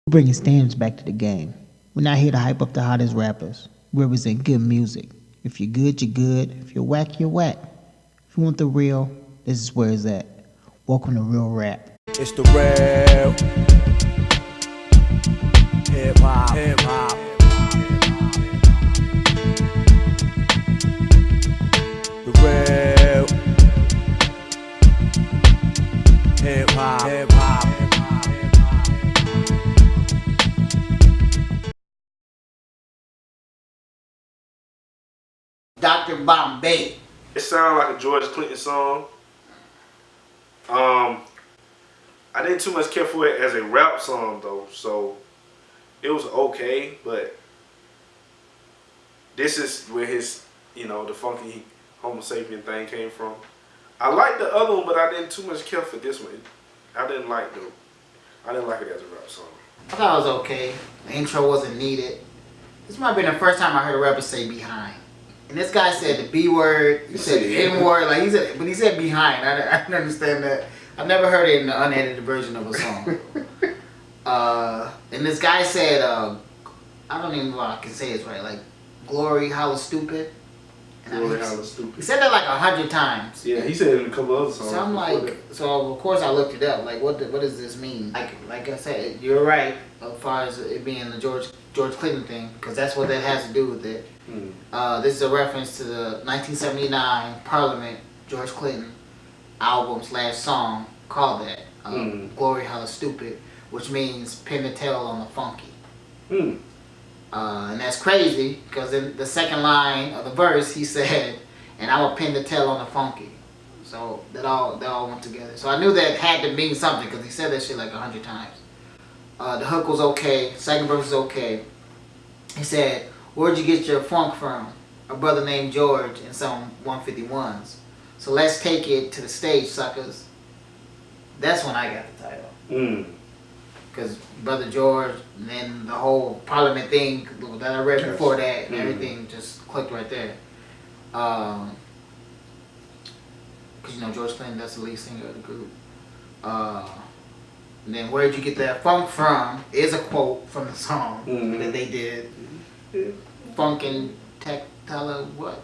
Bringing standards back to the game. We're not here to hype up the hottest rappers. We represent good music. If you're good, you're good. If you're whack, you're whack. If you want the real, this is where it's at. Welcome to Real Rap. It's the real hip hop. The real hip hop. Dr. Bombay. It sounded like a George Clinton song. I didn't too much care for it as a rap song though, so it was okay, but this is where his, the Funkee Homosapien thing came from. I liked the other one, but I didn't too much care for this one. I didn't like it as a rap song. I thought it was okay. The intro wasn't needed. This might have been the first time I heard a rapper say behind. And this guy said the B word, he said the N word, but he said behind. I didn't understand that. I've never heard it in the unedited version of a song. And this guy said, I don't even know if I can say it right, like, glory, holla stupid. Glory, holla stupid. He said that like 100 times. Yeah, he said it in a couple other songs. So I'm like, so of course I looked it up. Like, what does this mean? Like I said, you're right as far as it being the George Clinton thing, because that's what that has to do with it. This is a reference to the 1979 Parliament George Clinton album / song called that Glory Holla Stupid, which means pin the tail on the funky. And that's crazy because in the second line of the verse he said, and I will pin the tail on the funky. So that all went together. So I knew that had to mean something because he said that shit like 100 times. The hook was okay. Second verse was okay. He said, "Where'd you get your funk from? A brother named George and some 151s. So let's take it to the stage, suckers." That's when I got the title. Because Brother George and then the whole Parliament thing that I read before that and everything just clicked right there. Because George Clinton, that's the lead singer of the group. And then "Where'd you get that funk from?" is a quote from the song that they did. Funk and tech tele what?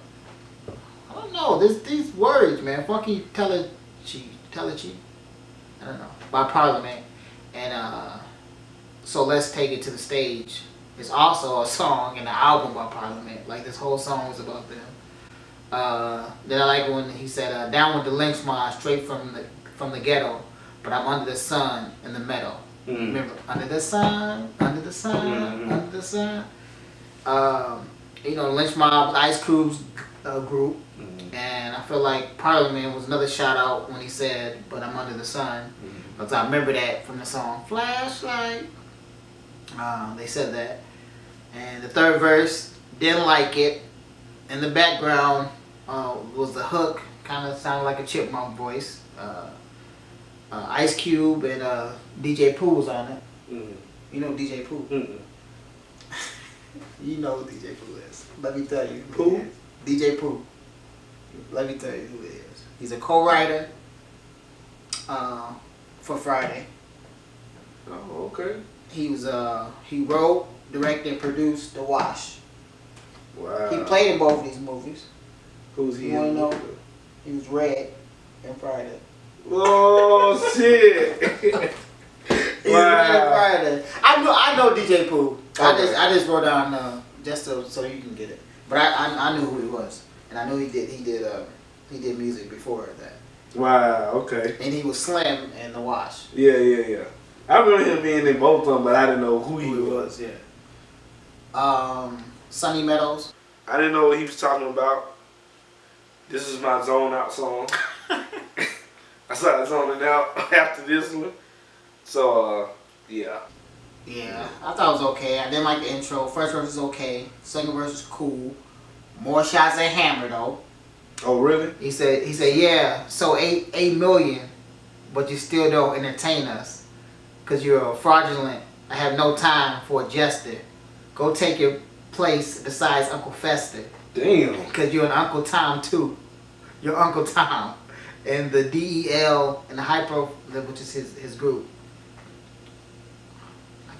I don't know. These words, man. Funky telechi. I don't know. By Parliament. And so let's take it to the stage. It's also a song in the album by Parliament. Like this whole song was about them. Then I like when he said, "Down with the lynch mob, straight from the ghetto, but I'm under the sun in the meadow." Remember, under the sun, under the sun, under the sun. Lynch Mob's Ice Cube's group, and I feel like Parliament was another shout out when he said, "But I'm under the sun," because I remember that from the song Flashlight. They said that, and the third verse, didn't like it. In the background was the hook, kind of sounded like a chipmunk voice. Ice Cube and DJ Pooh was on it. You know DJ Pooh? You know who DJ Pooh is. Let me tell you. Pooh? DJ Pooh. Let me tell you who he is. He's a co-writer for Friday. Oh, okay. He wrote, directed, and produced The Wash. Wow. He played in both of these movies. Who's he? You wanna know? He was Red in Friday. Oh shit! He's Red in Friday. I know DJ Pooh. Okay. I just wrote down just so you can get it. But I knew who he was, and I knew he did music before that. Wow. Okay. And he was Slim in The Wash. Yeah. I remember him being in both of them, but I didn't know who he was. Yeah. Sunny Meadows. I didn't know what he was talking about. This is my zone out song. I started zoning out after this one. So, yeah. Yeah, I thought it was okay. I didn't like the intro. First verse was okay. Second verse was cool. More shots at Hammer though. Oh really? He said, yeah, so 8 million, but you still don't entertain us. Cause you're a fraudulent. I have no time for a jester. Go take your place besides Uncle Fester. Damn. Cause you're an Uncle Tom too. You're Uncle Tom. And the DEL and the Hyper, which is his group.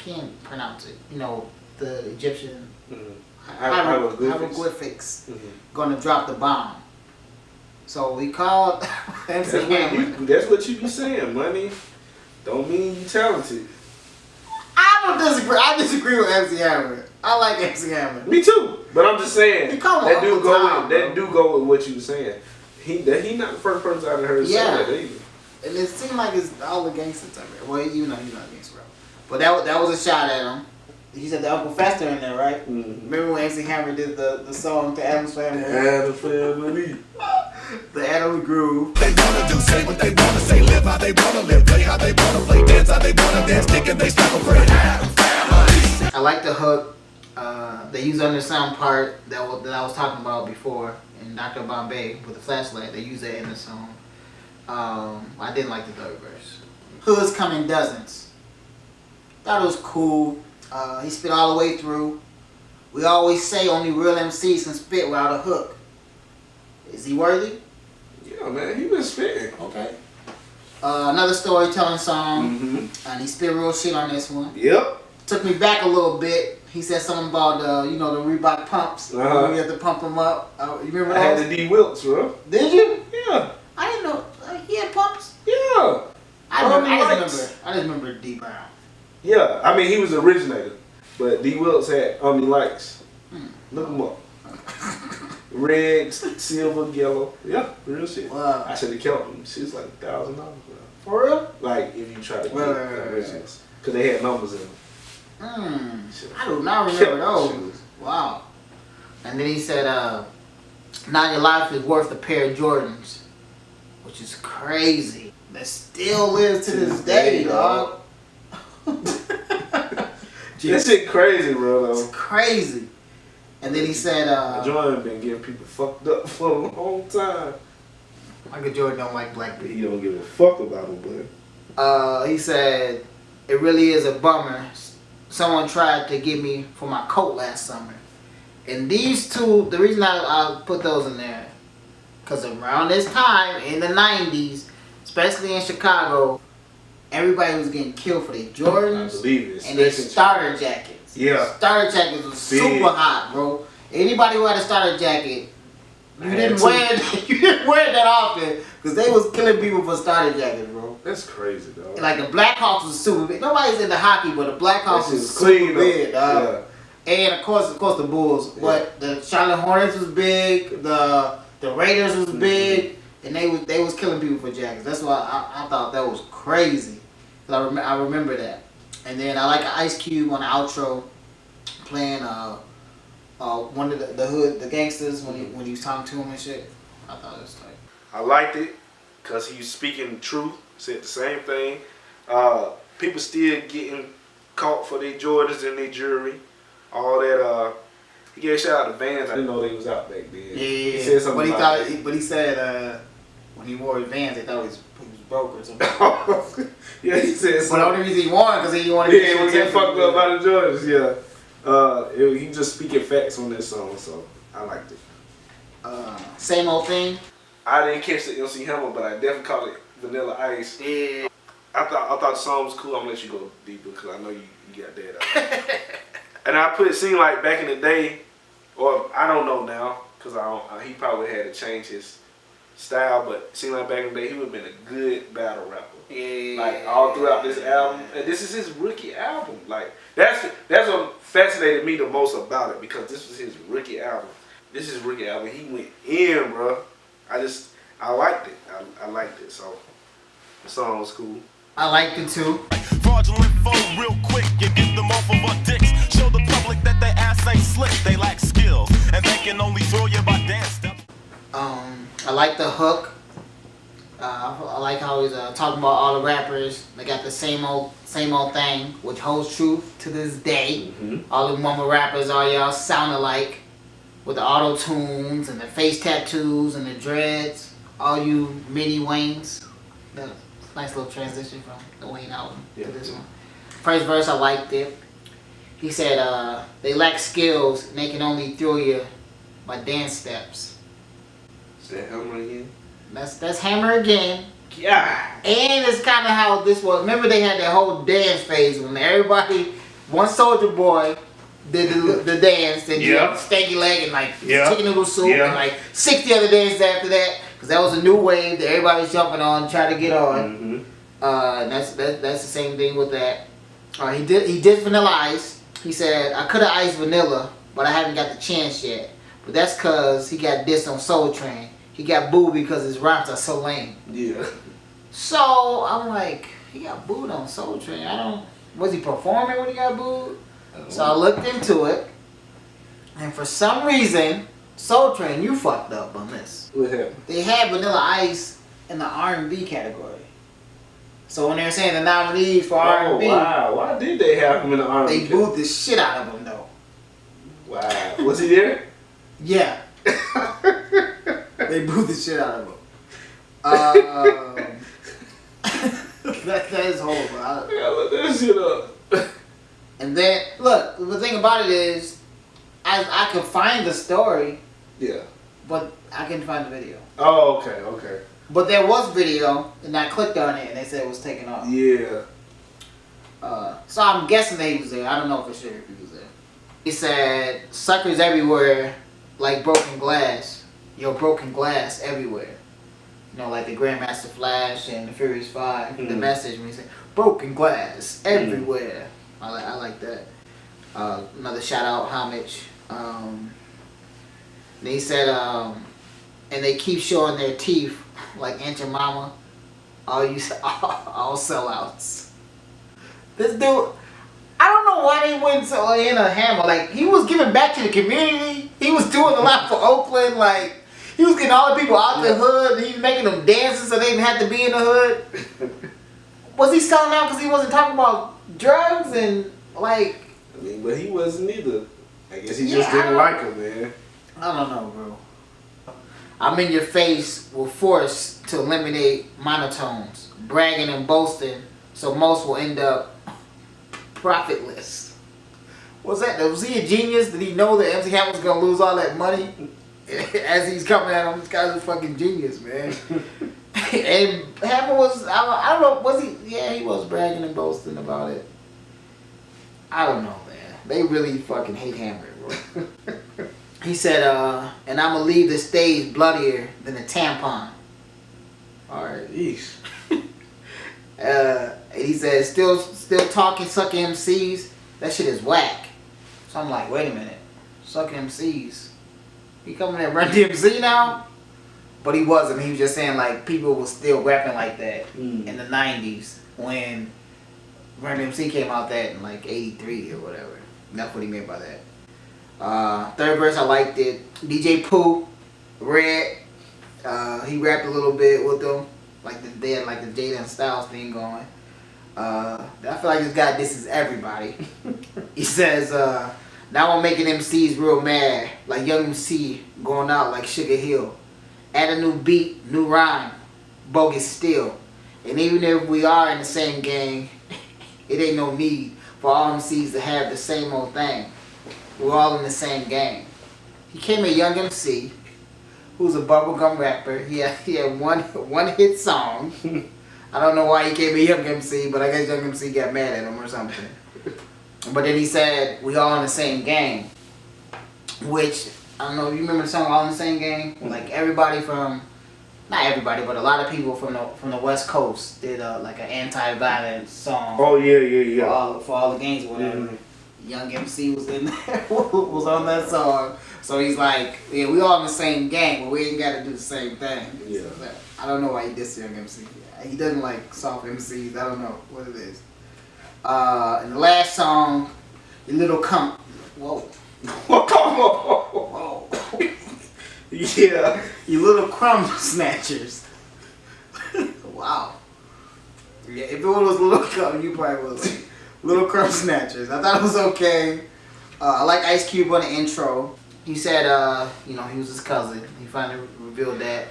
can't pronounce it. You know, the Egyptian hieroglyphics gonna drop the bomb. So we called MC Hammer. That's what you be saying, money. Don't mean you talented. I don't disagree. I disagree with MC Hammer. I like MC Hammer. Me too. But I'm just saying He called that him do go Tom, with, that do go with what you were saying. He not the first person I heard say that either. And it seemed like it's all the gangsters out there. Well, you know he's not a gangster, but that was a shot at him. He said the Uncle Fester in there, right? Mm-hmm. Remember when MC Hammer did the song to Adam's Family? Adam's Family. The Adam Groove. They wanna do, say what they wanna say, live how they wanna live, play how they wanna play, dance how they wanna dance, kick and they stop a friend. Adam Family. I like the hook. They use on the sound part that I was talking about before in Dr. Bombay with the flashlight. They use that in the song. I didn't like the third verse. Hoods come in dozens. Thought it was cool. He spit all the way through. We always say only real MCs can spit without a hook. Is he worthy? Yeah, man, he been spitting. Okay. Another storytelling song, and he spit real shit on this one. Yep. Took me back a little bit. He said something about the Reebok pumps. We had to pump them up. You remember I those? had the D Wilkes, bro. Did you? Yeah. I didn't know he had pumps. Yeah. I just remember D Brown. Yeah, I mean he was the originator, but D Wilkes had lights. Look him up. Red, silver, yellow. Yeah, real shit. Wow. I should have kept them. Shit's like $1,000. For real? Like if you try to get the originals, because they had numbers in them. I do not remember those. Wow. And then he said, now your life is worth a pair of Jordans, which is crazy. That still lives to this day, dog. That shit crazy, bro. Though. It's crazy. And then he said, Jordan been getting people fucked up for a long time. Michael Jordan don't like black people. He don't give a fuck about them, but he said, it really is a bummer. Someone tried to get me for my coat last summer. And these two, the reason I put those in there, because around this time, in the 90s, especially in Chicago, everybody was getting killed for their Jordans and their starter jackets. Yeah. Starter jackets was super hot, bro. Anybody who had a starter jacket, you didn't wear it that often, because they was killing people for starter jackets, bro. That's crazy, dog. Like the Blackhawks was super big. Nobody's into hockey, but the Blackhawks was super big, dog. Yeah. And of course the Bulls. Yeah. But the Charlotte Hornets was big. The Raiders was big, and they was killing people for jackets. That's why I thought that was crazy. I remember that. And then I like Ice Cube on the outro, playing one of the gangsters when he was talking to him and shit. I thought it was tight. I liked it because he was speaking truth. Said the same thing. People still getting caught for their Jordans and their jewelry. All that. He gave a shout out to Vans. I didn't know they was out back then. Yeah. He said something but he said when he wore his Vans, they thought he was broke or something. Yeah, he said something. But the only reason he won because he didn't want to get fucked up by the Jordans. Yeah. He just speaking facts on this song, so I liked it. Same old thing. I didn't catch the MC Hammer, but I definitely caught it Vanilla Ice. Yeah. I thought the song was cool. I'm gonna let you go deeper because I know you got that. And it seemed like back in the day, or I don't know now, because he probably had to change his style, but it seemed like back in the day he would have been a good battle rapper. Yeah. Like all throughout this album, and this is his rookie album. Like that's what fascinated me the most about it, because this was his rookie album. This is his rookie album. He went in, bro. I liked it. I liked it. So the song was cool. I liked it too. Fraudulent phone real quick, you get them off of our dicks. Show the public that their ass ain't slick, they lack skills, and they can only throw you by dance steps. I like the hook. I like how he's talking about all the rappers. They got the same old thing, which holds true to this day. All the mama rappers, all y'all sound alike, with the auto tunes and the face tattoos and the dreads. All you mini Waynes. Nice little transition from the Wayne album to this one. First verse, I liked it. He said, they lack skills and they can only throw you by dance steps. Is that Hammer again? That's Hammer again. Yeah. And it's kind of how this was. Remember they had that whole dance phase when everybody one Soldier Boy did the dance, and Yeah. stanky leg and like Yeah. chicken noodle soup, Yeah. and like 60 other dances after that, because that was a new wave that everybody was jumping on, trying to get on. And that's the same thing with that. He did Vanilla Ice. He said, I could have iced Vanilla, but I haven't got the chance yet. But that's because he got dissed on Soul Train. He got booed because his rhymes are so lame. Yeah. So I'm like, he got booed on Soul Train. Was he performing when he got booed? So I looked into it, and for some reason, Soul Train, you fucked up on this. What happened? They had Vanilla Ice in the R&B category. So when they're saying the nominees for R&B, Wow. Why did they have him in the R&B? they booed the shit out of him though. Wow. Was he there? Yeah. They booed the shit out of him. That is horrible. I gotta look that shit up. And then, look, the thing about it is, I could find the story, Yeah. but I couldn't find the video. Oh, okay. But there was video, and I clicked on it, and they said it was taken off. Yeah. So I'm guessing that he was there. I don't know for sure if he was there. He said, suckers everywhere, like broken glass. Yo, broken glass everywhere. You know, like the Grandmaster Flash and the Furious 5. The message when he said, broken glass everywhere. I like that. Another shout out, homage. They said, and they keep showing their teeth like Aunt your mama. All sellouts. This dude, I don't know why they went so in a hammer. Like, he was giving back to the community. He was doing a lot for Oakland. Like, he was getting all the people out the hood. He was making them dances so they didn't have to be in the hood. Was he selling out because he wasn't talking about drugs and like? I mean, but he wasn't either. I guess he Yeah, just didn't I like him, man. I don't know, bro. I'm in your face will force to eliminate monotones, bragging and boasting, so most will end up profitless. What's that? Was he a genius? Did he know that MC Hammer was gonna lose all that money as he's coming at him? This guy's a fucking genius, man. And Hammer was, I don't know, was he? Yeah, he was bragging and boasting about it. I don't know, man. They really fucking hate Hammer, bro. He said, and I'm gonna leave the stage bloodier than a tampon. Alright. Yeesh. And he said, still talking sucking MCs, that shit is whack. So I'm like, wait a minute. Sucking MCs. He coming at Run DMC now? But he wasn't. He was just saying like people were still rapping like that in the 90s when Run DMC came out that in like 83 or whatever. That's what he meant by that. Third verse I liked it. DJ Pooh, Red, he rapped a little bit with them. They had like the Jada and Styles thing going. I feel like this guy disses everybody. He says, now I'm making MCs real mad, like Young MC going out like Sugar Hill. Add a new beat, new rhyme, bogus still. And even if we are in the same gang, it ain't no need for all MCs to have the same old thing. We're all in the same gang. He came a Young MC, who's a bubblegum rapper. He had one hit song. I don't know why he came a Young MC, but I guess Young MC got mad at him or something. But then he said, we all in the same gang. Which, I don't know, you remember the song All in the Same Gang? Like everybody from, not everybody, but a lot of people from the West Coast did like an anti-violence song. Oh yeah. For all the gangs or whatever. Young MC was in there, was on that song. So he's like, yeah, we all in the same gang, but we ain't got to do the same thing. Yeah. So I don't know why he dissed Young MC. He doesn't like soft MCs. I don't know what it is. And the last song, your little whoa. Whoa. Yeah. You little crumb snatchers. Wow. Yeah, if it was little crumb, you probably was like, little crumb snatchers. I thought it was okay. I like Ice Cube on the intro. He said, he was his cousin. He finally revealed that.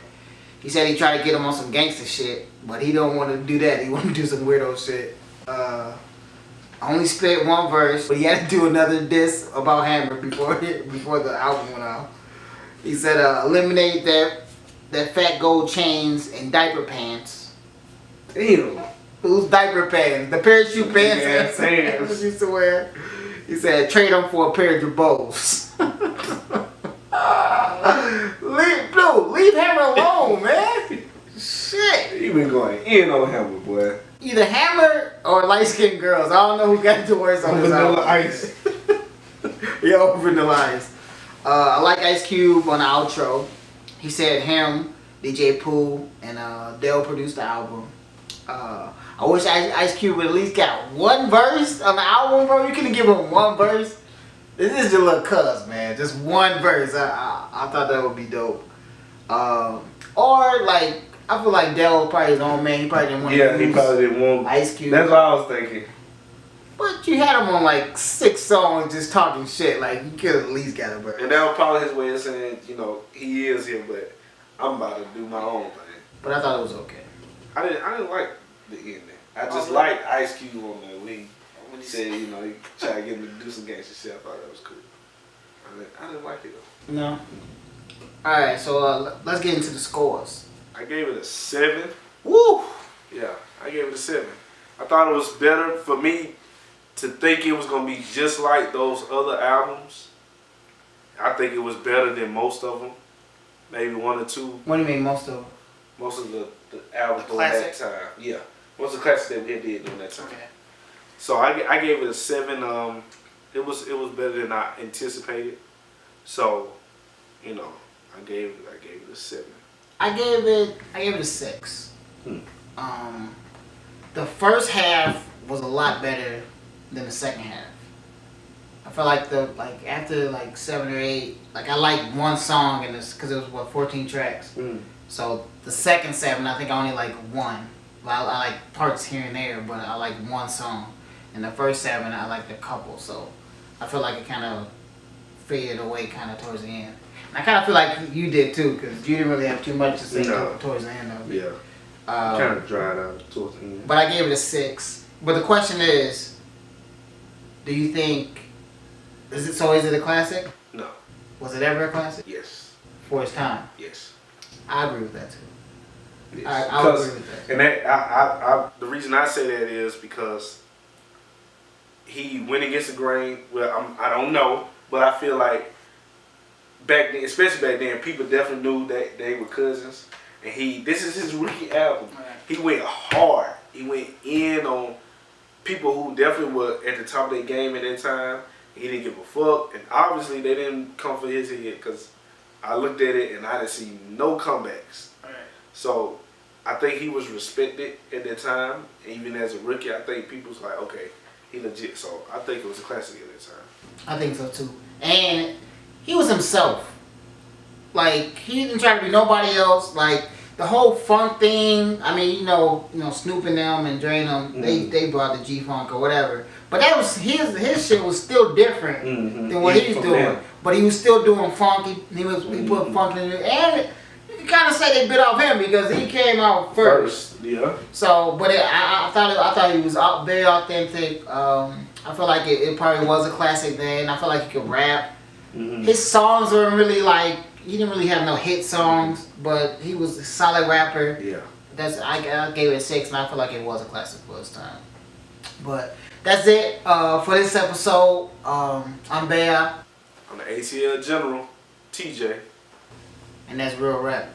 He said he tried to get him on some gangster shit, but he don't want to do that. He want to do some weirdo shit. I only spit one verse, but he had to do another diss about Hammer before the album went out. He said, eliminate that fat gold chains and diaper pants. Damn. Whose diaper pants? The parachute pants Yeah, that pants. used to wear. He said, trade them for a pair of Jabos. leave Hammer alone, man. Shit. He been going in on Hammer, boy. Either Hammer or light-skinned girls. I don't know who got the worst on this Vanilla album. Ice. Yo, Vanilla Ice. I like Ice Cube on the outro. He said him, DJ Pooh, and Dell produced the album. I wish Ice Cube would at least got one verse on the album, bro. You couldn't give him one verse. This is just a little cuz, man. Just one verse. I thought that would be dope. Or like, I feel like Dell was probably his own man. He probably didn't want to Yeah, he use probably didn't want Ice Cube. That's what I was thinking. But you had him on like 6 songs just talking shit. Like, you could at least got a verse. And that was probably his way of saying, you know, he is here, but I'm about to do my own thing. But I thought it was okay. I didn't like the ending. I just liked Ice Cube on there when he said, you know, he tried to get him to do some gangster shit. I thought that was cool. I didn't like it though. No. Alright, so let's get into the scores. I gave it a 7. Woo! Yeah, I gave it a 7. I thought it was better for me to think it was gonna be just like those other albums. I think it was better than most of them. Maybe 1 or 2. What do you mean most of them? Most of the albums The during that classic? time. Yeah. Most of the classics that we had did during that time. Okay. So I gave it a 7. It was better than I anticipated. So, you know, I gave it a 7. I gave it a 6. The first half was a lot better than the second half. I felt like after 7 or 8, like I liked one song in this because it was 14 tracks. So the second 7, I think I only like 1. Well, I like parts here and there, but I like one song. And the first 7, I liked a couple. So I feel like it kind of faded away kind of towards the end. And I kind of feel like you did too, because you didn't really have too much to say towards the end of it. Yeah. Kind of dried out towards the end. But I gave it a 6. But the question is, do you think, is it a classic? No. Was it ever a classic? Yes. For its time? Yes. I agree with that too. Yes. I would agree with that. And that the reason I say that is because he went against the grain. Well, I don't know, but I feel like back then, especially back then, people definitely knew that they were cousins. And this is his rookie album. Right. He went hard. He went in on people who definitely were at the top of their game at that time. He didn't give a fuck, and obviously they didn't come for his head because I looked at it and I didn't see no comebacks. Right. So I think he was respected at that time. Even as a rookie, I think people was like, okay, he legit. So I think it was a classic at that time. I think so too. And he was himself. Like, he didn't try to be nobody else. Like, the whole funk thing, I mean, you know, Snoop and them and Dre and them, they brought the G-Funk or whatever. But that was his shit was still different than what he was doing. Them. But he was still doing funk. He put funk in it. And you can kind of say they bit off him because he came out first. Yeah. So, but I thought he was very authentic. I feel like it probably was a classic then. I feel like he could rap. His songs weren't really like, he didn't really have no hit songs, but he was a solid rapper. Yeah. I gave it a 6, and I feel like it was a classic for its time. But that's it for this episode. I'm Bea. I'm the ATL General, TJ. And that's Real Rap.